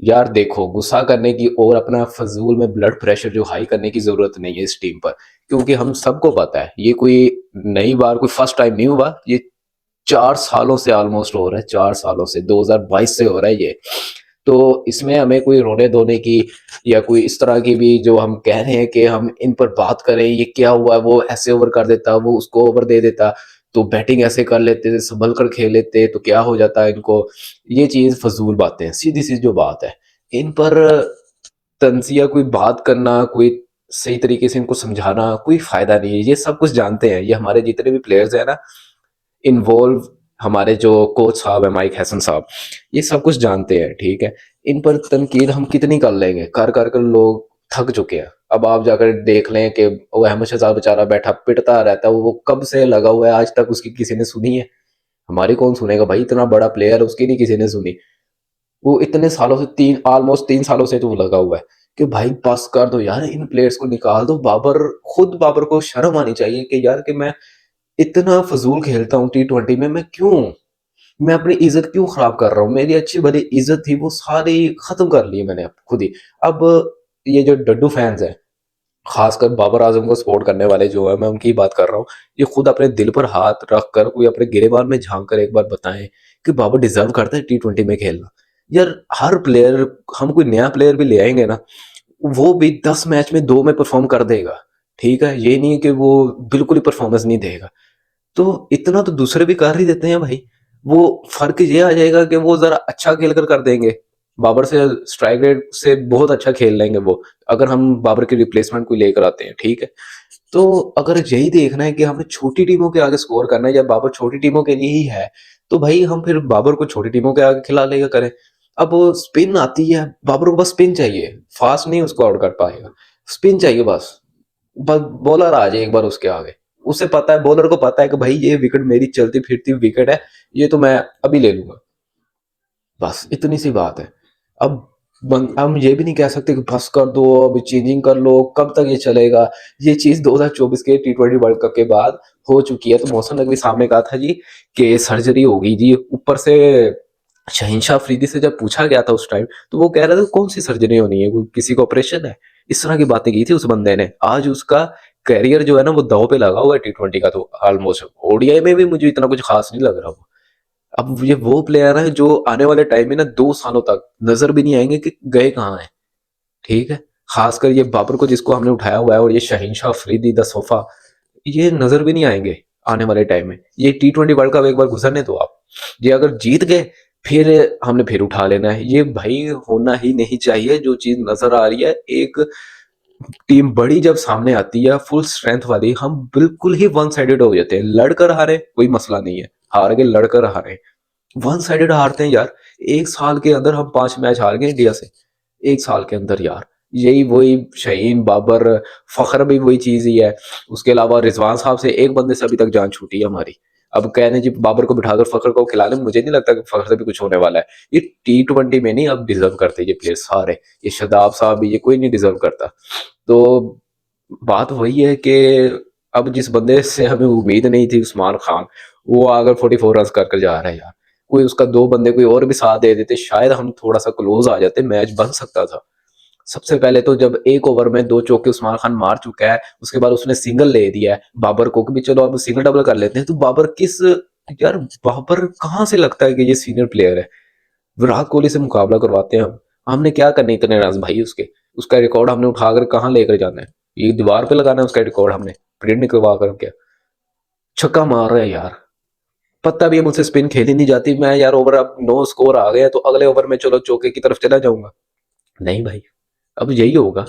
यार देखो, गुस्सा करने की और अपना फजूल में ब्लड प्रेशर जो हाई करने की जरूरत नहीं है इस टीम पर। क्योंकि हम सबको पता है ये कोई नई बार, कोई फर्स्ट टाइम नहीं हुआ। ये 4 सालों से ऑलमोस्ट हो रहा है, 4 सालों से 2022 से हो रहा है ये। तो इसमें हमें कोई रोने धोने की या कोई इस तरह की भी जो हम कह रहे हैं कि हम इन पर बात करें, ये क्या हुआ, वो ऐसे ओवर कर देता, वो उसको ओवर दे देता, तो बैटिंग ऐसे कर लेते, संभल कर खेल लेते तो क्या हो जाता है इनको। ये चीज फजूल बातें हैं, सीधी सी जो बात है। इन पर तंजिया कोई बात करना, कोई सही तरीके से इनको समझाना कोई फायदा नहीं है। ये सब कुछ जानते हैं, ये हमारे जितने भी प्लेयर्स हैं ना इन्वॉल्व, हमारे जो कोच साहब है माइक हैसन साहब, ये सब कुछ जानते हैं, ठीक है। इन पर तनकीद हम कितनी कर लेंगे, कर कर कर लोग थक चुके हैं। अब आप जाकर देख लें कि वो अहमद शहजाद बेचारा बैठा पिटता रहता है, वो कब से लगा हुआ है, आज तक उसकी किसी ने सुनी है? हमारी कौन सुनेगा भाई, इतना बड़ा प्लेयर उसकी नहीं किसी ने सुनी। वो इतने सालों से, तीन ऑलमोस्ट 3 सालों से तो वो लगा हुआ है कि भाई पास कर दो यार, इन प्लेयर्स को निकाल दो। बाबर को शर्म आनी चाहिए कि यार कि मैं इतना फजूल खेलता हूँ T20 में, मैं अपनी इज्जत क्यों खराब कर रहा हूँ? मेरी अच्छी भली इज्जत थी वो सारी खत्म कर ली मैंने अब खुद ही। अब ये जो डड्डू फैंस हैं, खासकर बाबर आजम को सपोर्ट करने वाले जो है, मैं उनकी बात कर रहा हूँ, ये खुद अपने दिल पर हाथ रख कर कोई अपने गिरेबान में झांक कर एक बार बताएं कि बाबर डिजर्व करता है T20 में खेलना। यार हर प्लेयर, हम कोई नया प्लेयर भी ले आएंगे ना, वो भी 10 मैच में 2 में परफॉर्म कर देगा, ठीक है। ये नहीं है कि वो बिल्कुल ही परफॉर्मेंस नहीं देगा। तो इतना तो दूसरे भी कर ही देते हैं भाई। वो फर्क ये आ जाएगा कि वो जरा अच्छा खेल कर देंगे, बाबर से स्ट्राइक रेट से बहुत अच्छा खेल लेंगे वो, अगर हम बाबर के रिप्लेसमेंट को लेकर आते हैं, ठीक है। तो अगर यही देखना है कि हमें छोटी टीमों के आगे स्कोर करना है या बाबर छोटी टीमों के लिए ही है, तो भाई हम फिर बाबर को छोटी टीमों के आगे खिला लेगा करें। अब वो स्पिन आती है, बाबर को बस स्पिन चाहिए, फास्ट नहीं उसको आउट कर पाएगा, स्पिन चाहिए बस। बॉलर आ जाए एक बार उसके आगे, उसे पता है, बॉलर को पता है कि भाई ये विकेट मेरी चलती फिरती विकेट है, ये तो मैं अभी ले लूंगा। बस इतनी सी बात है। अब हम ये भी नहीं कह सकते कि बस कर दो, अब चेंजिंग कर लो, कब तक ये चलेगा? ये चीज 2024 के T20 वर्ल्ड कप के बाद हो चुकी है। तो मौसम नकवी साहब ने कहा था जी कि सर्जरी होगी जी, ऊपर से शहिनशाह अफरीदी से जब पूछा गया था उस टाइम, तो वो कह रहा था कौन सी सर्जरी होनी है, किसी को ऑपरेशन है? इस तरह की बातें की थी उस बंदे ने। आज उसका करियर जो है ना वो दाव पे लगा हुआ है T20 का। तो ऑलमोस्ट ओडीआई में भी मुझे इतना कुछ खास नहीं लग रहा वो। अब ये वो प्लेयर है जो आने वाले टाइम में ना 2 सालों तक नजर भी नहीं आएंगे कि गए कहाँ हैं, ठीक है। खासकर ये बाबर को जिसको हमने उठाया हुआ है, और ये शहीनशाह अफरीदी द सोफा, ये नजर भी नहीं आएंगे आने वाले टाइम में। ये T20 वर्ल्ड कप एक बार गुजरने दो आप, ये अगर जीत गए फिर हमने फिर उठा लेना है। ये भाई होना ही नहीं चाहिए। जो चीज नजर आ रही है, एक टीम बड़ी जब सामने आती है फुल स्ट्रेंथ वाली, हम बिल्कुल ही वन साइडेड हो जाते हैं। लड़कर हारे कोई मसला नहीं है, हार गए लड़कर हारे, वन साइडेड हारते हैं यार। 1 साल के अंदर हम 5 मैच हार गए इंडिया से, 1 साल के अंदर यार। यही वही शहीन, बाबर, फखर भी वही चीज ही है। उसके अलावा रिजवान साहब से एक बंदे से अभी तक जान छूटी है हमारी। अब कहने जी बाबर को बिठाकर फखर को खिला लें, मुझे नहीं लगता कि फखर से भी कुछ होने वाला है। ये T20 में नहीं अब डिजर्व करते ये प्लेयर सारे, ये शदाब साहब भी, ये कोई नहीं डिजर्व करता। तो बात वही है कि अब जिस बंदे से हमें उम्मीद नहीं थी, उस्मान खान, वो आकर 44 रन कर जा रहा है यार। कोई उसका 2 बंदे कोई और भी साथ दे देते, शायद हम थोड़ा सा क्लोज आ जाते, मैच बन सकता था। सबसे पहले तो जब एक ओवर में 2 चौके उस्मान खान मार चुका है, उसके बाद उसने सिंगल ले दिया है बाबर को, कि भी चलो अब सिंगल डबल कर लेते हैं। तो बाबर किस, यार बाबर कहाँ से लगता है कि ये सीनियर प्लेयर है? विराट कोहली से मुकाबला करवाते हैं हम। हमने क्या करने इतने रन भाई उसके? उसका रिकॉर्ड हमने उठाकर कहाँ लेकर जाना है? ये दीवार पे लगाना है उसका रिकॉर्ड हमने, प्रिंट निकलवा कर क्या? छक्का मार रहा है यार। पता भी है मुझसे स्पिन खेली नहीं जाती, मैं यार ओवर अब 9 स्कोर आ गया तो अगले ओवर में चलो चौके की तरफ चला जाऊंगा? नहीं भाई, अब यही होगा।